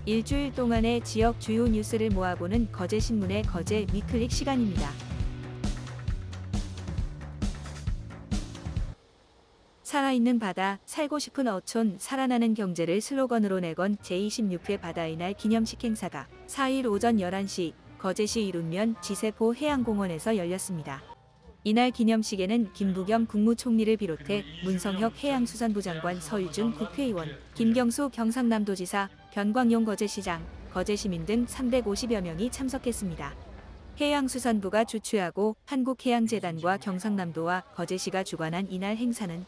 일주일 동안의 지역 주요 뉴스를 모아보는 거제신문의 거제 위클릭 시간입니다. 살아있는 바다, 살고 싶은 어촌, 살아나는 경제를 슬로건으로 내건 제26회 바다의 날 기념식 행사가 4일 오전 11시 거제시 이룬면 지세포 해양공원에서 열렸습니다. 이날 기념식에는 김부겸 국무총리를 비롯해 문성혁 해양수산부 장관, 서유준 국회의원, 김경수 경상남도지사, 변광용 거제시장, 거제시민 등 350여 명이 참석했습니다. 해양수산부가 주최하고 한국해양재단과 경상남도와 거제시가 주관한 이날 행사는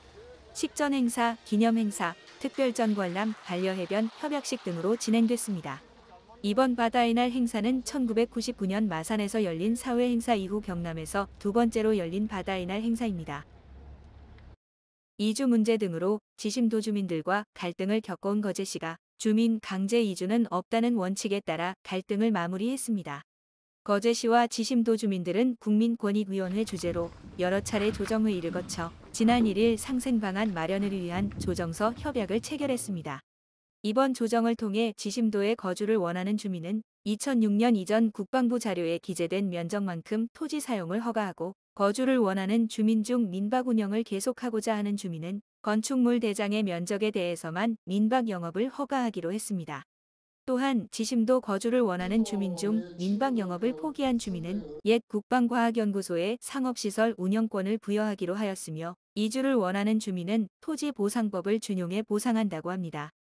식전 행사, 기념 행사, 특별전 관람, 반려해변, 협약식 등으로 진행됐습니다. 이번 바다의 날 행사는 1999년 마산에서 열린 사회 행사 이후 경남에서 두 번째로 열린 바다의 날 행사입니다. 이주 문제 등으로 지심도 주민들과 갈등을 겪어온 거제시가 주민 강제 이주는 없다는 원칙에 따라 갈등을 마무리했습니다. 거제시와 지심도 주민들은 국민권익위원회 주재로 여러 차례 조정회의를 거쳐 지난 1일 상생방안 마련을 위한 조정서 협약을 체결했습니다. 이번 조정을 통해 지심도에 거주를 원하는 주민은 2006년 이전 국방부 자료에 기재된 면적만큼 토지 사용을 허가하고 거주를 원하는 주민 중 민박 운영을 계속하고자 하는 주민은 건축물 대장의 면적에 대해서만 민박 영업을 허가하기로 했습니다. 또한 지심도 거주를 원하는 주민 중 민박 영업을 포기한 주민은 옛 국방과학연구소에 상업시설 운영권을 부여하기로 하였으며 이주를 원하는 주민은 토지보상법을 준용해 보상한다고 합니다.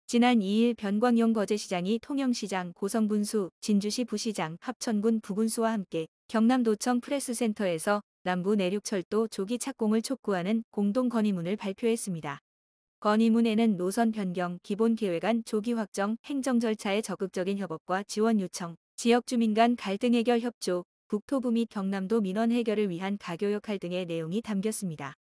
지난 2일 변광용 거제시장이 통영시장, 고성군수, 진주시 부시장, 합천군 부군수와 함께 경남도청 프레스센터에서 남부 내륙철도 조기 착공을 촉구하는 공동 건의문을 발표했습니다. 건의문에는 노선 변경, 기본계획안 조기 확정, 행정 절차의 적극적인 협업과 지원 요청, 지역 주민 간 갈등 해결 협조, 국토부 및 경남도 민원 해결을 위한 가교 역할 등의 내용이 담겼습니다.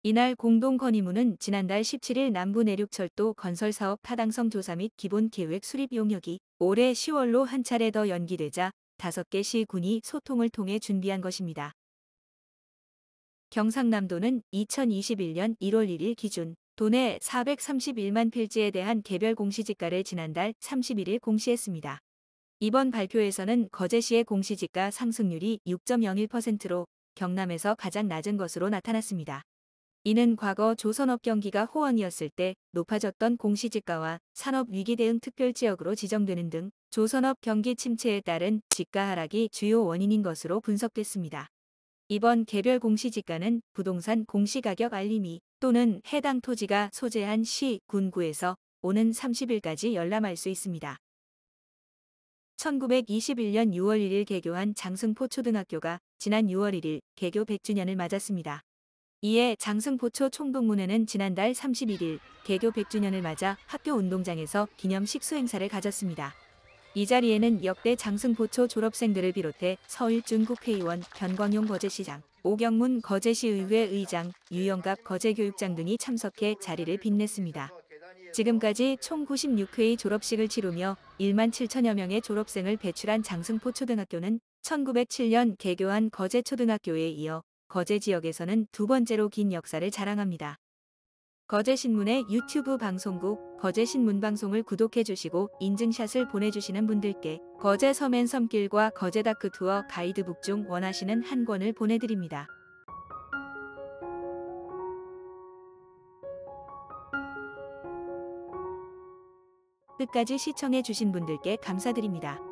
이날 공동 건의문은 지난달 17일 남부 내륙철도 건설사업 타당성 조사 및 기본계획 수립 용역이 올해 10월로 한 차례 더 연기되자 5개 시군이 소통을 통해 준비한 것입니다. 경상남도는 2021년 1월 1일 기준 도내 431만 필지에 대한 개별 공시지가를 지난달 31일 공시했습니다. 이번 발표에서는 거제시의 공시지가 상승률이 6.01%로 경남에서 가장 낮은 것으로 나타났습니다. 이는 과거 조선업 경기가 호황이었을 때 높아졌던 공시지가와 산업위기 대응 특별지역으로 지정되는 등 조선업 경기 침체에 따른 지가 하락이 주요 원인인 것으로 분석됐습니다. 이번 개별 공시지가는 부동산 공시가격 알림이 또는 해당 토지가 소재한 시, 군, 구에서 오는 30일까지 열람할 수 있습니다. 1921년 6월 1일 개교한 장승포초등학교가 지난 6월 1일 개교 100주년을 맞았습니다. 이에 장승포초 총동문회는 지난달 31일 개교 100주년을 맞아 학교 운동장에서 기념식 수행사를 가졌습니다. 이 자리에는 역대 장승포초 졸업생들을 비롯해 서일준 국회의원, 변광용 거제시장, 오경문 거제시의회 의장, 유영갑 거제교육장 등이 참석해 자리를 빛냈습니다. 지금까지 총 96회의 졸업식을 치르며 1만 7천여 명의 졸업생을 배출한 장승포초등학교는 1907년 개교한 거제초등학교에 이어 거제 지역에서는 두 번째로 긴 역사를 자랑합니다. 거제신문의 유튜브 방송국 거제신문방송을 구독해주시고 인증샷을 보내주시는 분들께 거제 서맨 섬길과 거제 다크 투어 가이드북 중 원하시는 한 권을 보내드립니다. 끝까지 시청해주신 분들께 감사드립니다.